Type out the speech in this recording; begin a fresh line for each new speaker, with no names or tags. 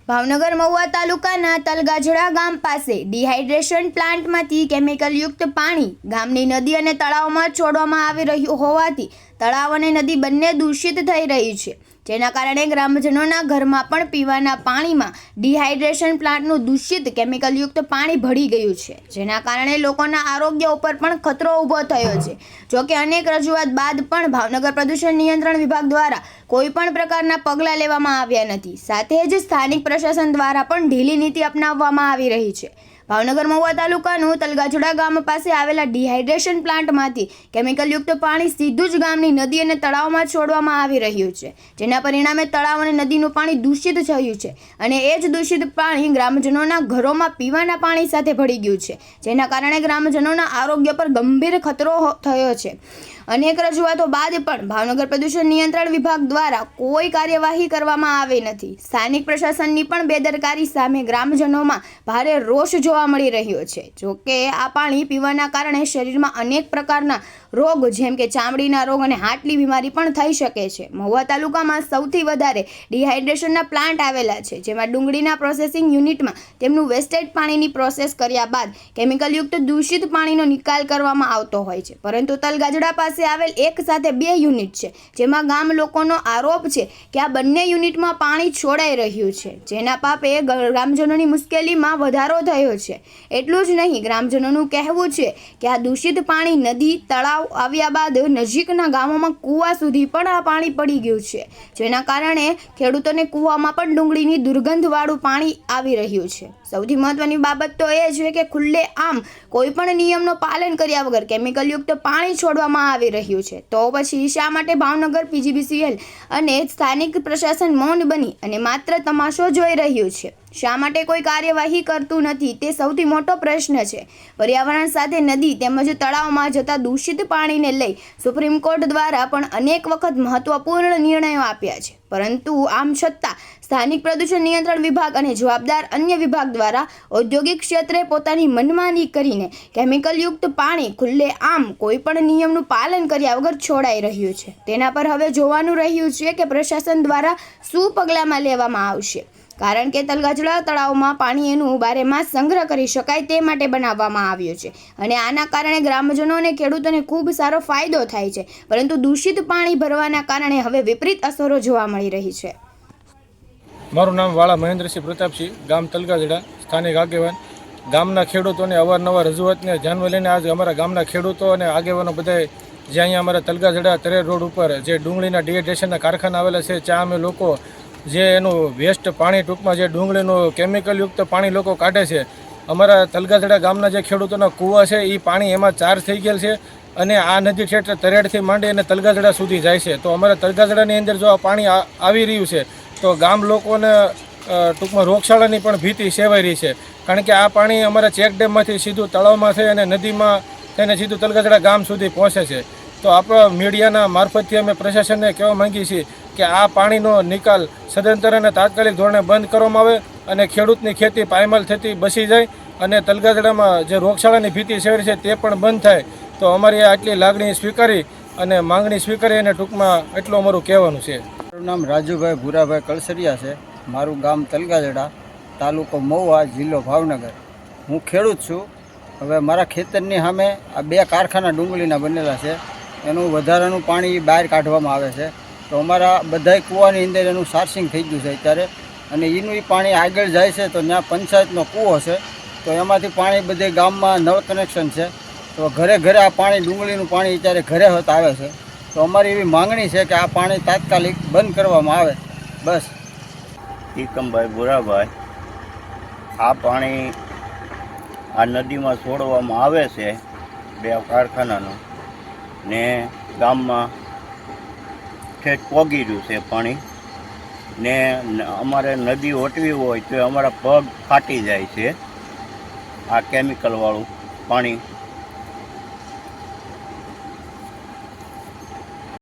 ભાવનગર મહુવા તાલુકાના તલગાજડા ગામ પાસે ડિહાઇડ્રેશન પ્લાન્ટમાંથી કેમિકલયુક્ત પાણી ગામની નદી અને તળાવમાં છોડવામાં આવી રહ્યું હોવાથી તળાવ અને નદી બંને દૂષિત થઈ રહી છે, જેના કારણે ગ્રામજનોના ઘરમાં પણ પીવાના પાણીમાં ડિહાઇડ્રેશન પ્લાન્ટનું દૂષિત કેમિકલયુક્ત પાણી ભળી ગયું છે, જેના કારણે લોકોના આરોગ્ય ઉપર પણ ખતરો ઊભો થયો છે। જોકે અનેક રજૂઆત બાદ પણ ભાવનગર પ્રદૂષણ નિયંત્રણ વિભાગ દ્વારા કોઈ પણ પ્રકારના પગલાં લેવામાં આવ્યા નથી। સાથે જ સ્થાનિક પ્રશાસન દ્વારા પણ ઢીલી નીતિ અપનાવવામાં આવી રહી છે। ભાવનગર મહુવા તાલુકાનું તલગાજડા ગામ પાસે આવેલા ડિહાઇડ્રેશન પ્લાન્ટમાંથી કેમિકલયુક્ત પાણી સીધું જ ગામની નદી અને તળાવમાં છોડવામાં આવી રહ્યું છે, જેના પરિણામે તળાવ અને નદીનું પાણી દૂષિત થયું છે અને એ જ દૂષિત પાણી ગ્રામજનોના ઘરોમાં પીવાના પાણી સાથે ભળી ગયું છે, જેના કારણે ગ્રામજનોના આરોગ્ય પર ગંભીર ખતરો થયો છે। અનેક રજૂઆતો બાદ પણ ભાવનગર પ્રદૂષણ નિયંત્રણ વિભાગ દ્વારા કોઈ કાર્યવાહી કરવામાં આવી નથી। સ્થાનિક પ્રશાસનની પણ બેદરકારી સામે ગ્રામજનોમાં ભારે રોષ જોવા મળી રહ્યો છે। જોકે આ પાણી પીવાના કારણે શરીરમાં અનેક પ્રકારના રોગ જેમ કે ચામડીના રોગ અને હાર્ટની બીમારી પણ થઈ શકે છે। મહુવા તાલુકામાં સૌથી વધારે ડિહાઇડ્રેશનના પ્લાન્ટ આવેલા છે, જેમાં ડુંગળીના પ્રોસેસિંગ યુનિટમાં તેમનું વેસ્ટેજ પાણીની પ્રોસેસ કર્યા બાદ કેમિકલયુક્ત દૂષિત પાણીનો નિકાલ કરવામાં આવતો હોય છે, પરંતુ તલગાજડા પાસે આવેલ એક સાથે 2 યુનિટ છે, જેમાં ગામ લોકોનો આરોપ છે કે આ બંને યુનિટમાં પાણી છોડાઈ રહ્યું છે, જેના પાપે ગ્રામજનોની મુશ્કેલીમાં વધારો થયો છે। એટલું જ નહીં, ગ્રામજનોનું કહેવું છે કે આ દૂષિત પાણી નદી તળાવ આવ્યા બાદ નજીકના ગામોમાં કૂવા સુધી પણ આ પાણી પડી ગયું છે, જેના કારણે ખેડૂતોને કૂવામાં પણ ડુંગળીની દુર્ગંધવાળું પાણી આવી રહ્યું છે। સૌથી મહત્વની બાબત તો એ છે કે ખુલ્લે આમ કોઈ પણ નિયમનો પાલન કર્યા વગર કેમિકલયુક્ત પાણી છોડવામાં આવી રહ્યું છે, તો પછી શા માટે ભાવનગર PGBCL અને સ્થાનિક પ્રશાસન મૌન બની અને માત્ર તમાશો જોઈ રહ્યું છે? શા માટે કોઈ કાર્યવાહી કરતું નથી તે સૌથી મોટો પ્રશ્ન છે। પર્યાવરણ સાથે નદી તેમજ તળાવમાં જતા દૂષિત પાણીને લઈ સુપ્રીમ કોર્ટ દ્વારા પણ અનેક વખત મહત્વપૂર્ણ નિર્ણયો આપ્યા છે, પરંતુ આમ છતાં સ્થાનિક પ્રદૂષણ નિયંત્રણ વિભાગ અને જવાબદાર અન્ય વિભાગ દ્વારા ઔદ્યોગિક ક્ષેત્રે પોતાની મનમાની કરીને કેમિકલયુક્ત પાણી ખુલ્લે આમ કોઈ પણ નિયમનું પાલન કર્યા વગર છોડાઈ રહ્યું છે। તેના પર હવે જોવાનું રહ્યું છે કે પ્રશાસન દ્વારા શું પગલાંમાં લેવામાં આવશે, કારણ કે તલગાજડા તળાવમાં પાણી એનું 12 માસ સંગ્રહ કરી શકાય તે માટે બનાવવામાં આવ્યું છે અને આના કારણે ગ્રામજનો અને ખેડૂતોને ખૂબ સારો ફાયદો થાય છે, પરંતુ દૂષિત પાણી ભરવાના કારણે હવે વિપરીત અસરો જોવા મળી રહી છે।
મારું નામ વાળા મહેન્દ્રસિંહ પ્રતાપસિંહ, ગામ તલગાજડા, સ્થાનિક આગેવાન। ગામના ખેડૂતોને અવારનવાર રજૂઆતને ધ્યાનમાં લઈને આજે અમારા ગામના ખેડૂતો અને આગેવાનો બધાએ જે અહીંયા અમારા તલગાજડા તરેર રોડ ઉપર જે ડુંગળીના ડિહાઇડ્રેશનના કારખાના આવેલા છે, ત્યાં અમે લોકો જે એનું વેસ્ટ પાણી, ટૂંકમાં જે ડુંગળીનું કેમિકલયુક્ત પાણી લોકો કાઢે છે, અમારા તલગાજડા ગામના જે ખેડૂતોના કૂવા છે એ પાણી એમાં ચાર્જ થઈ ગયેલ છે અને આ નદી ક્ષેત્ર તરેડથી માંડી અને તલગાજડા સુધી જાય છે। તો અમારા તલગાજડાની અંદર જો આ પાણી આવી રહ્યું છે તો ગામ લોકોને ટૂંકમાં રોગચાળાની પણ ભીતિ સેવાઈ રહી છે, કારણ કે આ પાણી અમારા ચેકડેમમાંથી સીધું તળાવમાં થઈ અને નદીમાં થઈને સીધું તલગાજડા ગામ સુધી પહોંચે છે। તો આપણા મીડિયાના મારફતથી અમે પ્રશાસનને કહેવા માંગીએ છીએ કે આ પાણીનો નિકાલ સદંતર અને તાત્કાલિક ધોરણે બંધ કરવામાં આવે અને ખેડૂતની ખેતી પાયમાલ થતી બસી જાય અને તલગાજડામાં જે રોગચાળાની ભીતિ સેવાઈ છે તે પણ બંધ થાય। તો અમારી આટલી લાગણી સ્વીકારી અને માંગણી સ્વીકારી અને ટૂંકમાં એટલું અમારું કહેવાનું છે।
મારું નામ રાજુભાઈ ભૂરાભાઈ કળસરિયા છે। મારું ગામ તલગાજડા, તાલુકો મહુવા, જિલ્લો ભાવનગર। હું ખેડૂત છું। હવે મારા ખેતરની સામે આ 2 કારખાના ડુંગળીના બનેલા છે, એનું વધારાનું પાણી બહાર કાઢવામાં આવે છે। તો અમારા બધાય કૂવાની અંદર એનું સાર્સિંગ થઈ ગયું છે અત્યારે, અને એનું પાણી આગળ જાય છે તો ત્યાં પંચાયતનો કૂવો છે, તો એમાંથી પાણી બધે ગામમાં નળ કનેક્શન છે, તો ઘરે ઘરે આ પાણી ડુંગળીનું પાણી અત્યારે ઘરે હોત આવે છે। તો અમારી એવી માંગણી છે કે આ પાણી તાત્કાલિક બંધ કરવામાં આવે, બસ।
એકમભાઈ ભૂરાભાઈ, આ પાણી આ નદીમાં છોડવામાં આવે છે 2 કારખાનાનું ને ગામમાં ઠેઠ પોગી રહ્યું છે પાણી ને અમારે નદી ઓટવી હોય તો અમારા પગ ફાટી જાય છે આ કેમિકલવાળું પાણી